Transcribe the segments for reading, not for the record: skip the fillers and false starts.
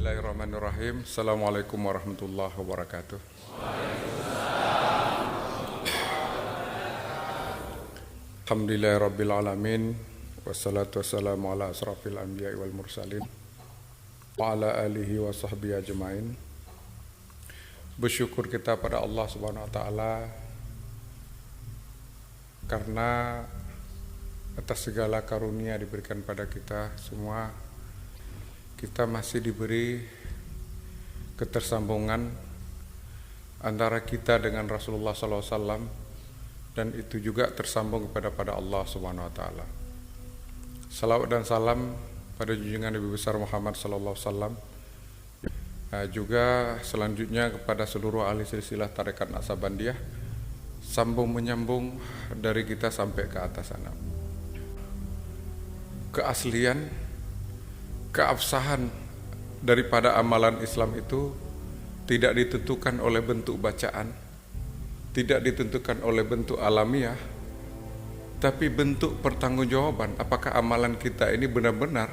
Bismillahirrahmanirrahim. Assalamualaikum warahmatullahi wabarakatuh. Alhamdulillahirabbil alamin wassalatu wassalamu ala asrafil anbiya'i wal mursalin wa ala alihi wa sahbihi ajmain. Bersyukur kita pada Allah Subhanahu wa taala karena atas segala karunia diberikan pada kita semua, kita masih diberi ketersambungan antara kita dengan Rasulullah SAW, dan itu juga tersambung kepada Allah Subhanahu Wa Taala. Salawat dan salam pada junjungan Nabi besar Muhammad SAW, juga selanjutnya kepada seluruh ahli silsilah tarekat Naksabandiyah, sambung menyambung dari kita sampai ke atas sana. Keaslian, keabsahan daripada amalan Islam itu tidak ditentukan oleh bentuk bacaan, tidak ditentukan oleh bentuk alamiah, tapi bentuk pertanggungjawaban. Apakah amalan kita ini benar-benar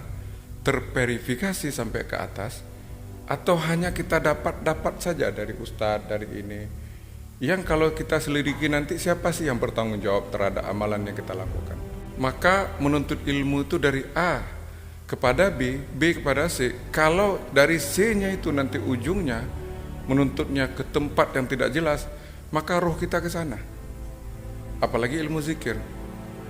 terverifikasi sampai ke atas, atau hanya kita dapat saja dari ustadz, dari ini, yang kalau kita selidiki nanti siapa sih yang bertanggung jawab terhadap amalan yang kita lakukan. Maka menuntut ilmu itu dari A kepada B, B kepada C. Kalau dari C-nya itu nanti ujungnya menuntutnya ke tempat yang tidak jelas, maka roh kita ke sana. Apalagi ilmu zikir.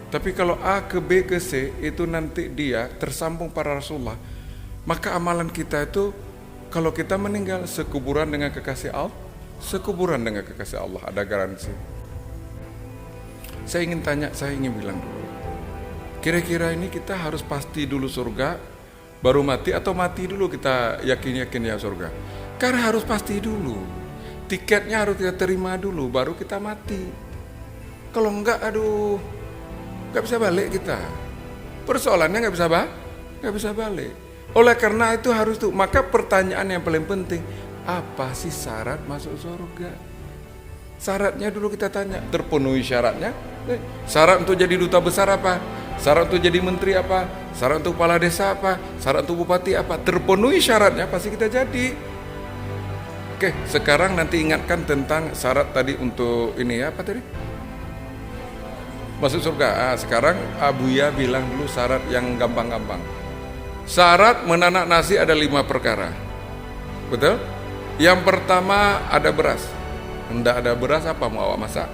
Tapi kalau A ke B ke C itu nanti dia tersambung para Rasulullah, maka amalan kita itu kalau kita meninggal sekuburan dengan kekasih Allah, sekuburan dengan kekasih Allah, ada garansi. Saya ingin bilang dulu, kira-kira ini kita harus pasti dulu surga baru mati, atau mati dulu kita yakin ya surga? Karena harus pasti dulu, tiketnya harus kita terima dulu baru kita mati. Kalau enggak, enggak bisa balik kita. Persoalannya enggak bisa balik. Oleh karena itu harus tuh. Maka pertanyaan yang paling penting, apa sih syarat masuk surga? Syaratnya dulu kita tanya, terpenuhi syaratnya? Syarat untuk jadi duta besar apa? Syarat untuk jadi menteri apa? Syarat untuk kepala desa apa? Syarat untuk bupati apa? Terpenuhi syaratnya pasti kita jadi. Oke, sekarang nanti ingatkan tentang syarat tadi untuk ini ya, apa tadi? Masuk surga. Sekarang Abuya bilang dulu syarat yang gampang-gampang. Syarat menanak nasi ada 5 perkara. Betul? Yang pertama ada beras. Hendak ada beras apa mau awak masak?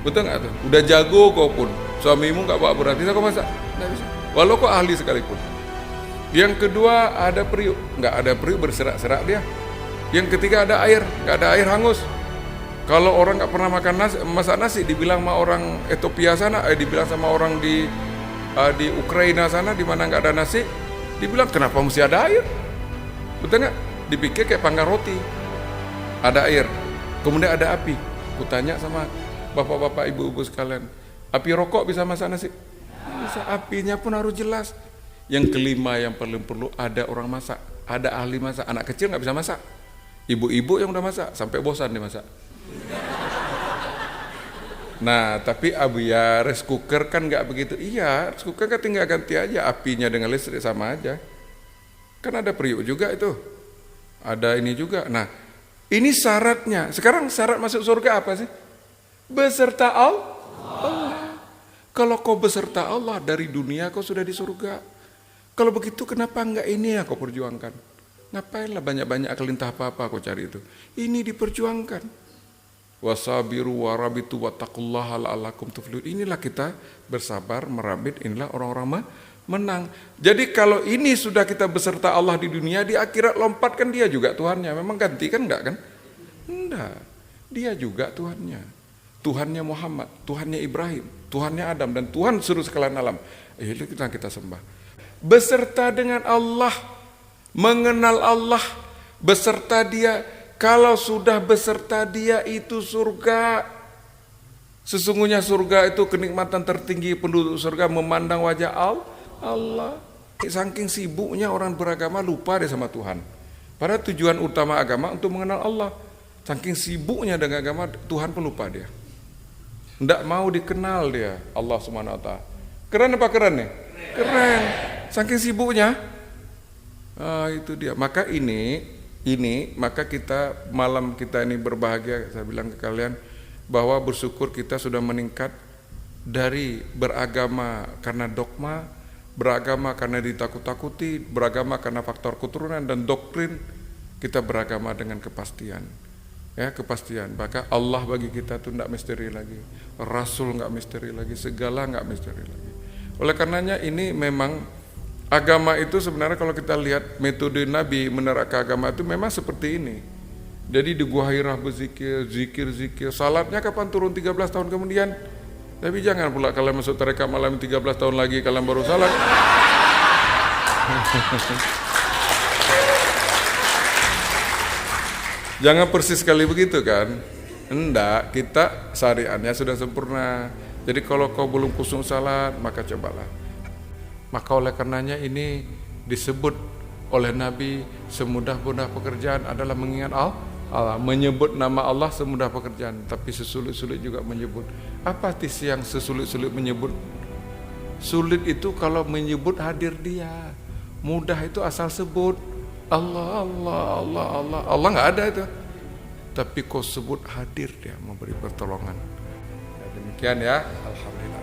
Betul nggak tuh? Udah jago kau pun, suamimu nggak bawa beras, bisa kau masak? Nggak bisa. Walau kau ahli sekalipun. Yang kedua ada periuk, nggak ada periuk berserak-serak dia. Yang ketiga ada air, nggak ada air hangus. Kalau orang nggak pernah makan nasi, masak nasi, dibilang sama orang Ethiopia sana, dibilang sama orang di Ukraina sana, di mana nggak ada nasi, dibilang kenapa mesti ada air? Betul nggak? Dipikir kayak panggang roti. Ada air, kemudian ada api. Kutanya sama bapak-bapak, ibu-ibu sekalian, api rokok bisa masak nasi? Bisa, apinya pun harus jelas. Yang kelima yang paling perlu ada orang masak, ada ahli masak. Anak kecil nggak bisa masak, ibu-ibu yang udah masak sampai bosan dimasak. Nah, tapi Abuya rice cooker kan nggak begitu. Iya, rice cooker kan tinggal ganti aja apinya dengan listrik sama aja. Kan ada periuk juga itu, ada ini juga. Nah, ini syaratnya. Sekarang syarat masuk surga apa sih? Beserta Allah. Kalau kau beserta Allah dari dunia, kau sudah di surga. Kalau begitu kenapa enggak ini yang kau perjuangkan? Ngapainlah banyak-banyak kelintah apa-apa kau cari itu? Ini diperjuangkan. Wasabiru warabitu wattaqullaha la'allakum tuflihun. Inilah kita bersabar, merabit, inilah orang-orang menang. Jadi kalau ini sudah kita beserta Allah di dunia, di akhirat lompatkan dia juga Tuhannya. Memang ganti kan enggak kan? Enggak. Dia juga Tuhannya. Tuhannya Muhammad, Tuhannya Ibrahim, Tuhannya Adam, dan Tuhan seluruh sekalian alam. Itu kita sembah. Beserta dengan Allah, mengenal Allah, beserta dia. Kalau sudah beserta dia itu surga. Sesungguhnya surga itu kenikmatan tertinggi penduduk surga memandang wajah Allah. Saking sibuknya orang beragama lupa deh sama Tuhan. Padahal tujuan utama agama untuk mengenal Allah. Saking sibuknya dengan agama, Tuhan pun lupa dia. Tidak mau dikenal dia, Allah Subhanahu wa taala. Keren apa keren nih? Keren. Saking sibuknya. Itu dia. Maka maka kita malam kita ini berbahagia. Saya bilang ke kalian bahwa bersyukur kita sudah meningkat dari beragama karena dogma, beragama karena ditakut-takuti, beragama karena faktor keturunan dan doktrin, kita beragama dengan kepastian. Ya, kepastian. Maka Allah bagi kita tuh enggak misteri lagi, Rasul enggak misteri lagi, segala enggak misteri lagi. Oleh karenanya ini memang agama itu sebenarnya kalau kita lihat metode Nabi menerapkan agama itu memang seperti ini. Jadi di Gua Hirah berzikir, zikir, salatnya kapan turun 13 tahun kemudian. Tapi jangan pula kalian masuk tarekat malam 13 tahun lagi kalian baru salat. Jangan persis sekali begitu kan. Enggak, kita syariatnya sudah sempurna. Jadi kalau kau belum kusung salat, maka cobalah. Maka oleh karenanya ini disebut oleh Nabi semudah-mudah pekerjaan adalah mengingat Allah, menyebut nama Allah semudah pekerjaan, tapi sesulit-sulit juga menyebut. Apa arti yang sesulit-sulit menyebut? Sulit itu kalau menyebut hadir Dia. Mudah itu asal sebut Allah, Allah, Allah, Allah. Allah nggak ada itu. Tapi kau sebut hadir Dia memberi pertolongan. Ya, demikian ya. Alhamdulillah.